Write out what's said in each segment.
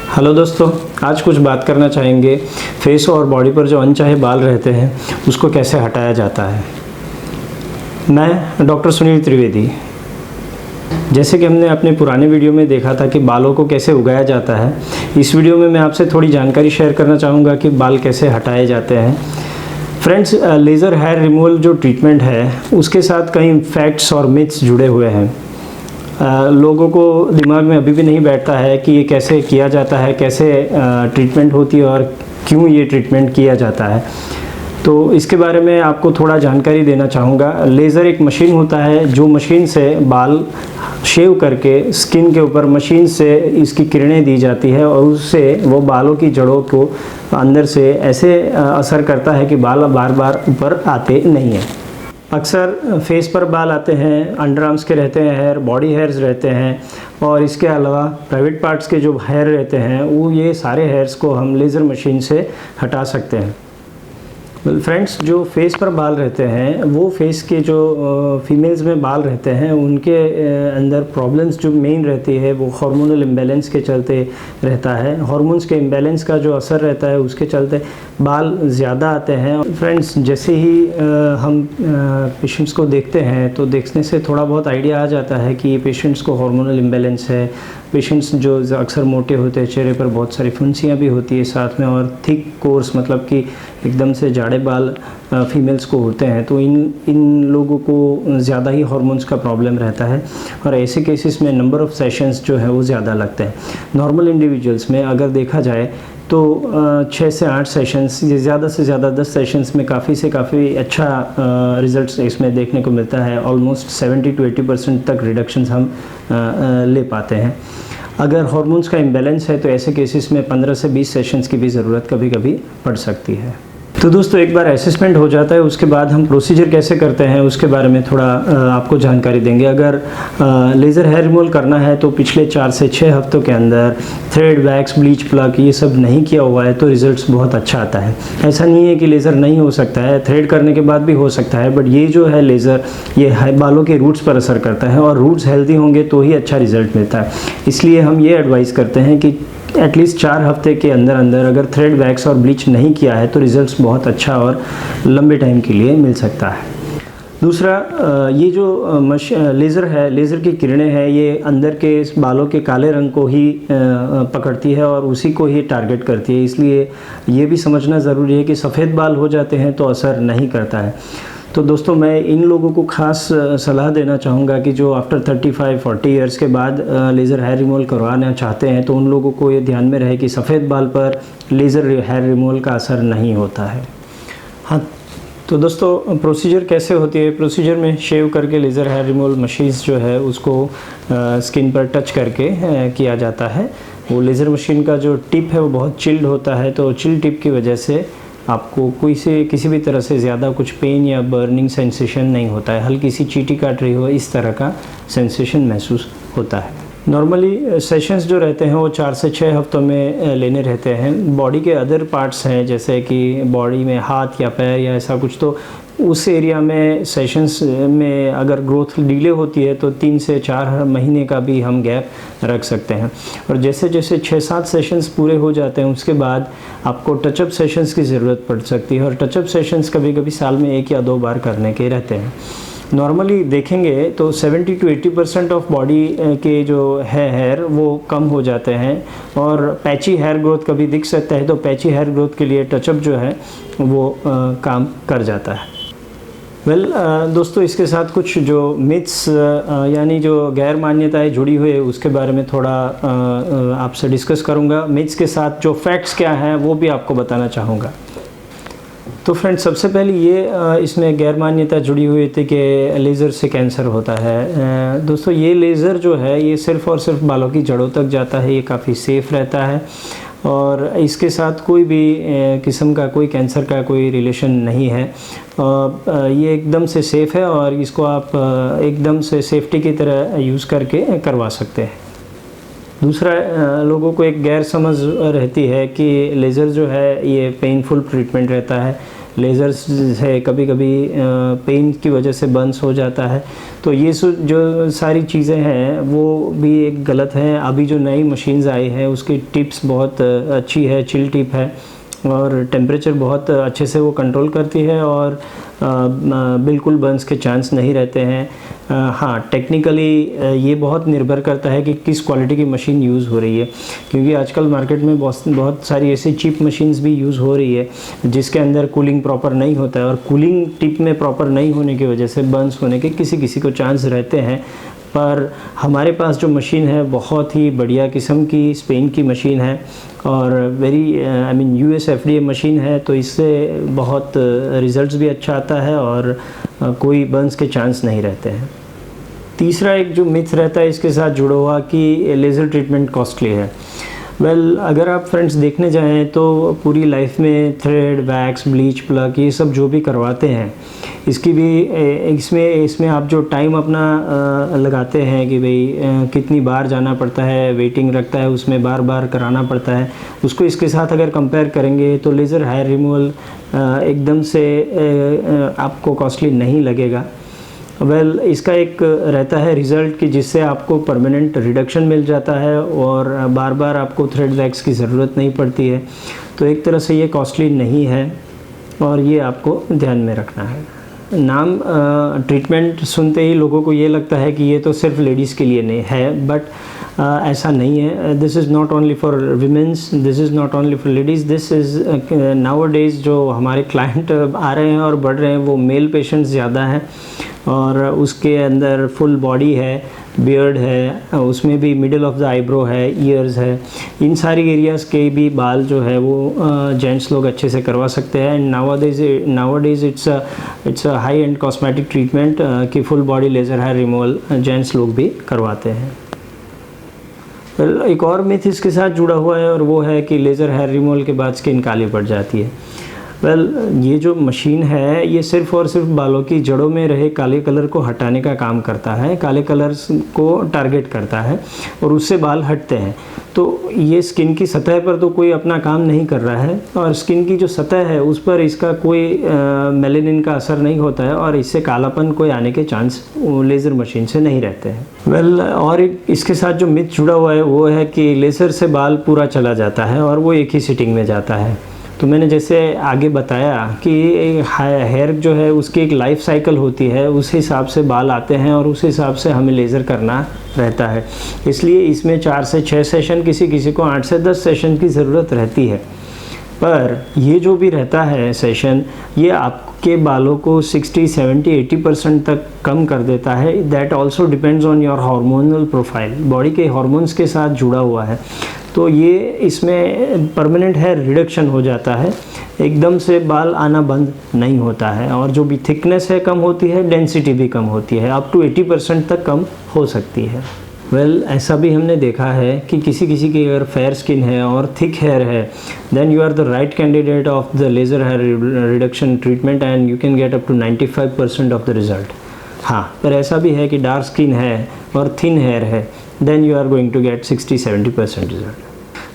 Hello दोस्तों, आज कुछ बात करना चाहेंगे फेस और बॉडी पर जो अनचाहे बाल रहते हैं उसको कैसे हटाया जाता है। मैं डॉक्टर सुनील त्रिवेदी। जैसे कि हमने अपने पुराने वीडियो में देखा था कि बालों को कैसे उगाया जाता है, इस वीडियो में मैं आपसे थोड़ी जानकारी शेयर करना चाहूँगा कि बाल कैसे हटाए जाते हैं। फ्रेंड्स, लेज़र हेयर रिमूवल जो ट्रीटमेंट है उसके साथ कई फैक्ट्स और मिथ्स जुड़े हुए हैं। लोगों को दिमाग में अभी भी नहीं बैठता है कि ये कैसे किया जाता है, कैसे ट्रीटमेंट होती है और क्यों ये ट्रीटमेंट किया जाता है। तो इसके बारे में आपको थोड़ा जानकारी देना चाहूँगा। लेज़र एक मशीन होता है जो मशीन से बाल शेव करके स्किन के ऊपर मशीन से इसकी किरणें दी जाती है और उससे वो बालों की जड़ों को अंदर से ऐसे असर करता है कि बाल बार बार ऊपर आते नहीं हैं। अक्सर फेस पर बाल आते हैं, अंडर आर्म्स के रहते हैं हेयर, बॉडी हेयर्स रहते हैं और इसके अलावा प्राइवेट पार्ट्स के जो हेयर रहते हैं वो ये सारे हेयर्स को हम लेज़र मशीन से हटा सकते हैं। फ्रेंड्स, जो फेस पर बाल रहते हैं वो फेस के जो फीमेल्स में बाल रहते हैं उनके अंदर प्रॉब्लम्स जो मेन रहती है वो हार्मोनल इम्बैलेंस के चलते रहता है। हार्मोन्स के इम्बैलेंस का जो असर रहता है उसके चलते बाल ज़्यादा आते हैं। फ्रेंड्स, जैसे ही हम पेशेंट्स को देखते हैं तो देखने से थोड़ा बहुत आइडिया आ जाता है कि ये पेशेंट्स को हार्मोनल इम्बैलेंस है। पेशेंट्स जो अक्सर मोटे होते हैं, चेहरे पर बहुत सारी फुंसियाँ भी होती है साथ में, और थिक कोर्स मतलब कि एकदम से जाड़े बाल फीमेल्स को होते हैं, तो इन लोगों को ज़्यादा ही हार्मोन्स का प्रॉब्लम रहता है और ऐसे केसेस में नंबर ऑफ़ सेशंस जो है वो ज़्यादा लगते हैं। नॉर्मल इंडिविजुअल्स में अगर देखा जाए तो 6 से 8 सेशंस, ये ज़्यादा से ज़्यादा 10 सेशंस में काफ़ी से काफ़ी अच्छा रिज़ल्ट्स इसमें देखने को मिलता है। ऑलमोस्ट 70 to 80% तक रिडक्शंस हम ले पाते हैं। अगर हार्मोन्स का इम्बैलेंस है तो ऐसे केसेस में 15 से 20 सेशंस की भी ज़रूरत कभी कभी पड़ सकती है। तो दोस्तों, एक बार असेसमेंट हो जाता है उसके बाद हम प्रोसीजर कैसे करते हैं उसके बारे में थोड़ा आपको जानकारी देंगे। अगर लेज़र हेयर रिमूवल करना है तो पिछले 4 से 6 हफ्तों के अंदर थ्रेड, वैक्स, ब्लीच, प्लग ये सब नहीं किया हुआ है तो रिज़ल्ट्स बहुत अच्छा आता है। ऐसा नहीं है कि लेज़र नहीं हो सकता है, थ्रेड करने के बाद भी हो सकता है, बट ये जो है लेज़र ये बालों के रूट्स पर असर करता है और रूट्स हेल्दी होंगे तो ही अच्छा रिज़ल्ट मिलता है। इसलिए हम ये एडवाइस करते हैं कि एटलीस्ट 4 हफ्ते के अंदर अंदर अगर थ्रेड, वैक्स और ब्लीच नहीं किया है तो रिज़ल्ट्स बहुत अच्छा और लंबे टाइम के लिए मिल सकता है। दूसरा, ये जो लेज़र है, लेज़र की किरणें हैं, ये अंदर के बालों के काले रंग को ही पकड़ती है और उसी को ही टारगेट करती है। इसलिए ये भी समझना ज़रूरी है कि सफ़ेद बाल हो जाते हैं तो असर नहीं करता है। तो दोस्तों, मैं इन लोगों को ख़ास सलाह देना चाहूँगा कि जो आफ्टर 35-40 ईयर्स के बाद लेज़र हेयर रिमूवल करवाना चाहते हैं तो उन लोगों को ये ध्यान में रहे कि सफ़ेद बाल पर लेज़र हेयर रिमूवल का असर नहीं होता है। हाँ, तो दोस्तों, प्रोसीजर कैसे होती है। प्रोसीजर में शेव करके लेज़र हेयर रिमूवल मशीन्स जो है उसको स्किन पर टच करके किया जाता है। वो लेज़र मशीन का जो टिप है वो बहुत चिल्ड होता है, तो चिल्ड टिप की वजह से आपको किसी भी तरह से ज़्यादा कुछ पेन या बर्निंग सेंसेशन नहीं होता है। हल्की सी चींटी काट रही हो इस तरह का सेंसेशन महसूस होता है। नॉर्मली सेशंस जो रहते हैं वो 4 से 6 हफ्तों में लेने रहते हैं। बॉडी के अदर पार्ट्स हैं जैसे कि बॉडी में हाथ या पैर या ऐसा कुछ, तो उस एरिया में सेशंस में अगर ग्रोथ डिले होती है तो 3 से 4 महीने का भी हम गैप रख सकते हैं। और जैसे जैसे 6-7 सेशंस पूरे हो जाते हैं उसके बाद आपको टचअप सेशंस की ज़रूरत पड़ सकती है और टचअप सेशंस कभी कभी साल में 1 या 2 बार करने के रहते हैं। नॉर्मली देखेंगे तो 70 to 80% ऑफ बॉडी के जो है हेयर वो कम हो जाते हैं और पैची हेयर ग्रोथ कभी दिख सकता है, तो पैची हेयर ग्रोथ के लिए टचअप जो है वो काम कर जाता है। दोस्तों, इसके साथ कुछ जो मिथ्स यानी जो गैर मान्यताएँ जुड़ी हुई है उसके बारे में थोड़ा आपसे डिस्कस करूँगा। मिथ्स के साथ जो फैक्ट्स क्या हैं वो भी आपको बताना चाहूँगा। तो फ्रेंड्स, सबसे पहले ये इसमें गैर मान्यता जुड़ी हुई थी कि लेज़र से कैंसर होता है। दोस्तों, ये लेज़र जो है ये सिर्फ़ और सिर्फ बालों की जड़ों तक जाता है, ये काफ़ी सेफ़ रहता है और इसके साथ कोई भी किस्म का कोई कैंसर का कोई रिलेशन नहीं है। ये एकदम से सेफ़ है और इसको आप एकदम से सेफ्टी की तरह यूज़ करके करवा सकते हैं। दूसरा, लोगों को एक गैर समझ रहती है कि लेज़र जो है ये पेनफुल ट्रीटमेंट रहता है लेज़र से कभी कभी पेन की वजह से बर्न्स हो जाता है। तो ये जो सारी चीज़ें हैं वो भी एक गलत है। अभी जो नई मशीन्स आई है उसकी टिप्स बहुत अच्छी है, चिल टिप है और टेम्परेचर बहुत अच्छे से वो कंट्रोल करती है और बिल्कुल बर्न्स के चांस नहीं रहते हैं। हाँ, टेक्निकली ये बहुत निर्भर करता है कि किस क्वालिटी की मशीन यूज़ हो रही है, क्योंकि आजकल मार्केट में बहुत सारी ऐसी चीप मशीन्स भी यूज़ हो रही है जिसके अंदर कूलिंग प्रॉपर नहीं होता है और कूलिंग टिप में प्रॉपर नहीं होने की वजह से बर्न्स होने के किसी को चांस रहते हैं। पर हमारे पास जो मशीन है बहुत ही बढ़िया किस्म की स्पेन की मशीन है और वेरी US FDA मशीन है, तो इससे बहुत रिज़ल्ट्स भी अच्छा आता है और कोई बर्न्स के चांस नहीं रहते हैं। तीसरा एक जो मिथ रहता है इसके साथ जुड़ा हुआ कि लेज़र ट्रीटमेंट कॉस्टली है। अगर आप फ्रेंड्स देखने जाएं तो पूरी लाइफ में थ्रेड, वैक्स, ब्लीच, प्लग ये सब जो भी करवाते हैं इसकी भी इसमें आप जो टाइम अपना लगाते हैं कि भाई कितनी बार जाना पड़ता है, वेटिंग रखता है, उसमें बार बार कराना पड़ता है, उसको इसके साथ अगर कंपेयर करेंगे तो लेज़र हेयर रिमूवल एकदम से आपको कॉस्टली नहीं लगेगा। इसका एक रहता है रिज़ल्ट कि जिससे आपको परमानेंट रिडक्शन मिल जाता है और बार बार आपको थ्रेड वैक्स की ज़रूरत नहीं पड़ती है। तो एक तरह से ये कॉस्टली नहीं है और ये आपको ध्यान में रखना है। नाम ट्रीटमेंट सुनते ही लोगों को ये लगता है कि ये तो सिर्फ लेडीज़ के लिए नहीं है, बट ऐसा नहीं है। This is not only for women's, this is not only for ladies, this is nowadays जो हमारे क्लाइंट आ रहे हैं और बढ़ रहे हैं वो मेल पेशेंट्स ज़्यादा हैं और उसके अंदर फुल बॉडी है, बियर्ड है, उसमें भी मिडिल ऑफ द आईब्रो है, ईयर्स है, इन सारी एरियाज़ के भी बाल जो है वो जेंट्स लोग अच्छे से करवा सकते हैं। And nowadays it's a high and cosmetic treatment कि full body laser hair removal gents लोग भी करवाते हैं। एक और मिथ इसके साथ जुड़ा हुआ है और वो है कि लेज़र हेयर रिमूवल के बाद स्किन काली पड़ जाती है। ये जो मशीन है ये सिर्फ़ और सिर्फ बालों की जड़ों में रहे काले कलर को हटाने का काम करता है, काले कलर्स को टारगेट करता है और उससे बाल हटते हैं। तो ये स्किन की सतह पर तो कोई अपना काम नहीं कर रहा है और स्किन की जो सतह है उस पर इसका कोई मेलेनिन का असर नहीं होता है और इससे कालापन कोई आने के चांस लेज़र मशीन से नहीं रहते हैं। और एक इसके साथ जो मिथ जुड़ा हुआ है वो है कि लेज़र से बाल पूरा चला जाता है और वो एक ही सिटिंग में जाता है। तो मैंने जैसे आगे बताया कि हेयर जो है उसकी एक लाइफ साइकिल होती है, उस हिसाब से बाल आते हैं और उस हिसाब से हमें लेज़र करना रहता है। इसलिए इसमें 4 से 6 सेशन, किसी को 8 से 10 सेशन की ज़रूरत रहती है। पर ये जो भी रहता है सेशन ये आपके बालों को 60, 70, 80% तक कम कर देता है। That also depends on your hormonal profile, body के हार्मोन्स के साथ जुड़ा हुआ है। तो ये इसमें परमानेंट हेयर रिडक्शन हो जाता है, एकदम से बाल आना बंद नहीं होता है और जो भी थिकनेस है कम होती है, डेंसिटी भी कम होती है, अप टू 80% तक कम हो सकती है। ऐसा भी हमने देखा है कि किसी की अगर फेयर स्किन है और थिक हेयर है then you are the right candidate of the laser hair reduction treatment and you can get up to 95% of the result. हाँ, पर ऐसा भी है कि डार्क स्किन है और थिन हेयर है then you are going to get 60-70% result.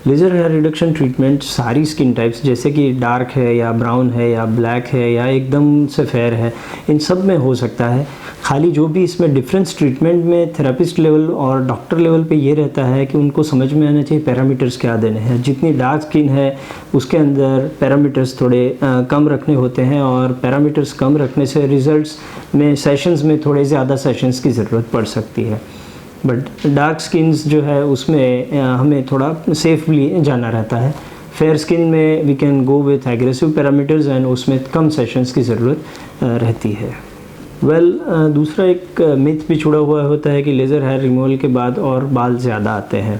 Laser hair reduction treatment सारी स्किन टाइप्स जैसे कि डार्क है या ब्राउन है या ब्लैक है या एकदम से फेयर है, इन सब में हो सकता है। खाली जो भी इसमें डिफरेंस ट्रीटमेंट में थेरेपिस्ट लेवल और डॉक्टर लेवल पे ये रहता है कि उनको समझ में आना चाहिए पैरामीटर्स क्या देने हैं। जितनी डार्क स्किन है उसके अंदर पैरामीटर्स थोड़े कम रखने होते हैं और पैरामीटर्स कम रखने से रिज़ल्ट्स में सेशंस में थोड़े ज़्यादा सेशंस की ज़रूरत पड़ सकती है। बट डार्क स्किन्स जो है उसमें हमें थोड़ा सेफली जाना रहता है। फेयर स्किन में we can go with aggressive parameters and उसमें कम सेशंस की ज़रूरत रहती है। दूसरा एक मिथ भी जुड़ा हुआ होता है कि लेज़र हेयर रिमूवल के बाद और बाल ज़्यादा आते हैं।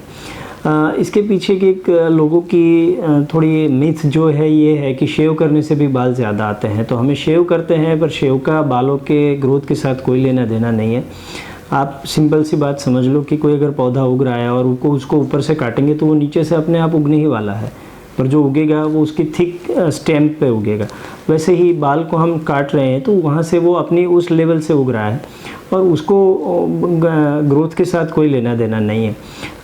इसके पीछे की एक लोगों की थोड़ी मिथ जो है ये है कि शेव करने से भी बाल ज़्यादा आते हैं। तो हमें शेव करते हैं पर शेव का बालों के ग्रोथ के साथ कोई लेना देना नहीं है। आप सिंपल सी बात समझ लो कि कोई अगर पौधा उग रहा है और उसको ऊपर से काटेंगे तो वो नीचे से अपने आप उगने ही वाला है। और जो उगेगा वो उसकी थिक स्टेम पे उगेगा। वैसे ही बाल को हम काट रहे हैं तो वहाँ से वो अपनी उस लेवल से उग रहा है और उसको ग्रोथ के साथ कोई लेना देना नहीं है।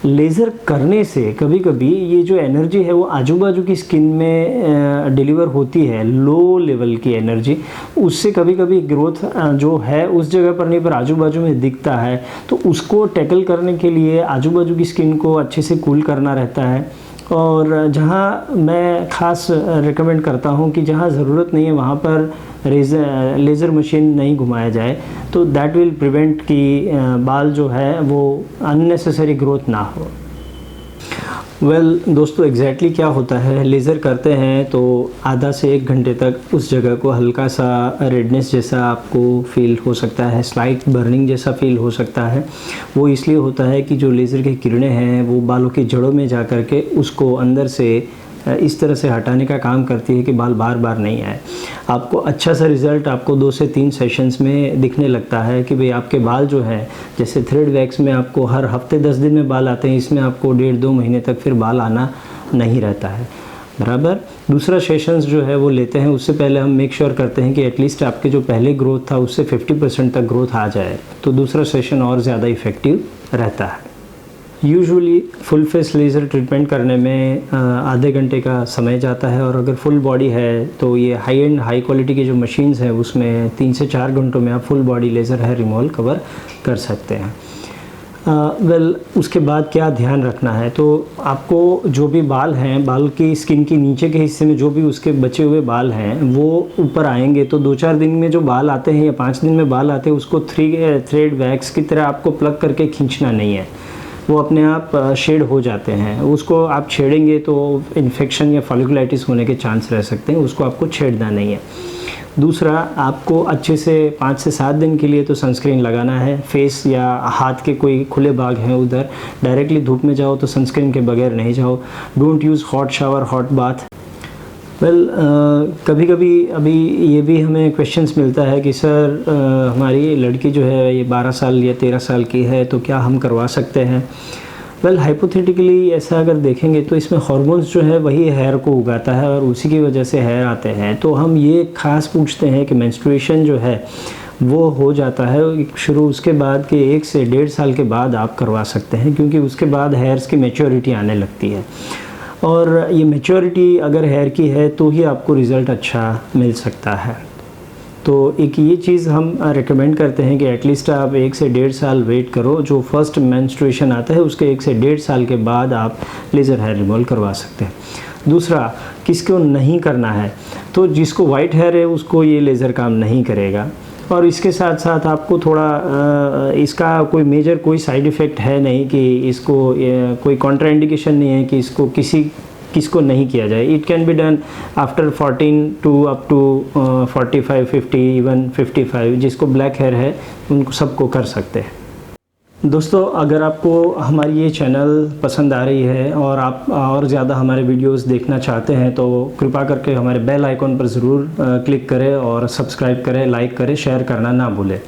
लेज़र करने से कभी कभी ये जो एनर्जी है वो आजू बाजू की स्किन में डिलीवर होती है, लो लेवल की एनर्जी, उससे कभी कभी ग्रोथ जो है उस जगह पर नहीं पर आजू बाजू में दिखता है। तो उसको टैकल करने के लिए आजू बाजू की स्किन को अच्छे से कूल करना रहता है। और जहाँ मैं ख़ास रिकमेंड करता हूँ कि जहाँ ज़रूरत नहीं है वहाँ पर लेज़र मशीन नहीं घुमाया जाए, तो दैट विल प्रिवेंट कि बाल जो है वो अननेसेसरी ग्रोथ ना हो। दोस्तों एग्जैक्टली क्या होता है, लेज़र करते हैं तो आधा से 1 घंटे तक उस जगह को हल्का सा रेडनेस जैसा आपको फील हो सकता है, स्लाइट बर्निंग जैसा फील हो सकता है। वो इसलिए होता है कि जो लेज़र की किरणें हैं वो बालों की जड़ों में जा कर के उसको अंदर से इस तरह से हटाने का काम करती है कि बाल बार बार नहीं आए। आपको अच्छा सा रिज़ल्ट आपको 2 से 3 सेशंस में दिखने लगता है कि भाई आपके बाल जो है, जैसे थ्रेड वैक्स में आपको हर हफ्ते 10 दिन में बाल आते हैं, इसमें आपको 1.5-2 महीने तक फिर बाल आना नहीं रहता है, बराबर। दूसरा सेशंस जो है वो लेते हैं, उससे पहले हम मेक श्योर करते हैं कि एटलीस्ट आपके जो पहले ग्रोथ था उससे 50% तक ग्रोथ आ जाए, तो दूसरा सेशन और ज़्यादा इफ़ेक्टिव रहता है। Usually full face laser treatment करने में आधे घंटे का समय जाता है, और अगर फुल बॉडी है तो ये हाई एंड हाई क्वालिटी की जो मशीन्स हैं उसमें 3 से 4 घंटों में आप full body laser hair removal cover कर सकते हैं। उसके बाद क्या ध्यान रखना है, तो आपको जो भी बाल हैं, बाल की स्किन के नीचे के हिस्से में जो भी उसके बचे हुए बाल हैं वो ऊपर आएंगे, तो 2-4 दिन में जो बाल आते हैं या 5 दिन में बाल आते हैं उसको थ्रेड वैक्स की तरह आपको प्लग करके खींचना नहीं है, वो अपने आप शेड हो जाते हैं। उसको आप छेड़ेंगे तो इन्फेक्शन या फॉलिकुलाइटिस होने के चांस रह सकते हैं, उसको आपको छेड़ना नहीं है। दूसरा, आपको अच्छे से 5 से 7 दिन के लिए तो सनस्क्रीन लगाना है। फेस या हाथ के कोई खुले भाग हैं उधर डायरेक्टली धूप में जाओ तो सनस्क्रीन के बगैर नहीं जाओ। Don't use hot shower, hot bath. कभी कभी अभी ये भी हमें क्वेश्चंस मिलता है कि सर हमारी लड़की जो है ये 12 साल या 13 साल की है तो क्या हम करवा सकते हैं। हाइपोथेटिकली ऐसा अगर देखेंगे तो इसमें हार्मोन्स जो है वही हेयर को उगाता है और उसी की वजह से हेयर आते हैं। तो हम ये खास पूछते हैं कि मेंस्ट्रुएशन जो है वो हो जाता है शुरू, उसके बाद के 1 से 1.5 साल के बाद आप करवा सकते हैं, क्योंकि उसके बाद हेयर्स की मैच्योरिटी आने लगती है, और ये मैच्योरिटी अगर हेयर की है तो ही आपको रिज़ल्ट अच्छा मिल सकता है। तो एक ये चीज़ हम रेकमेंड करते हैं कि एटलीस्ट आप 1 से 1.5 साल वेट करो, जो फर्स्ट मेंस्ट्रुएशन आता है उसके 1 से 1.5 साल के बाद आप लेज़र हेयर रिमूवल करवा सकते हैं। दूसरा, किसको नहीं करना है, तो जिसको वाइट हेयर है उसको ये लेज़र काम नहीं करेगा, और इसके साथ साथ आपको थोड़ा इसका कोई मेजर कोई साइड इफ़ेक्ट है नहीं कि इसको कोई कॉन्ट्राइंडिकेशन नहीं है कि इसको किसको नहीं किया जाए। It can be done after 14 to up to 45, 50, even 55। जिसको ब्लैक हेयर है उनको सबको कर सकते हैं। दोस्तों, अगर आपको हमारी ये चैनल पसंद आ रही है और आप और ज़्यादा हमारे वीडियोस देखना चाहते हैं तो कृपा करके हमारे बेल आइकॉन पर ज़रूर क्लिक करें और सब्सक्राइब करें, लाइक करें, शेयर करना ना भूलें।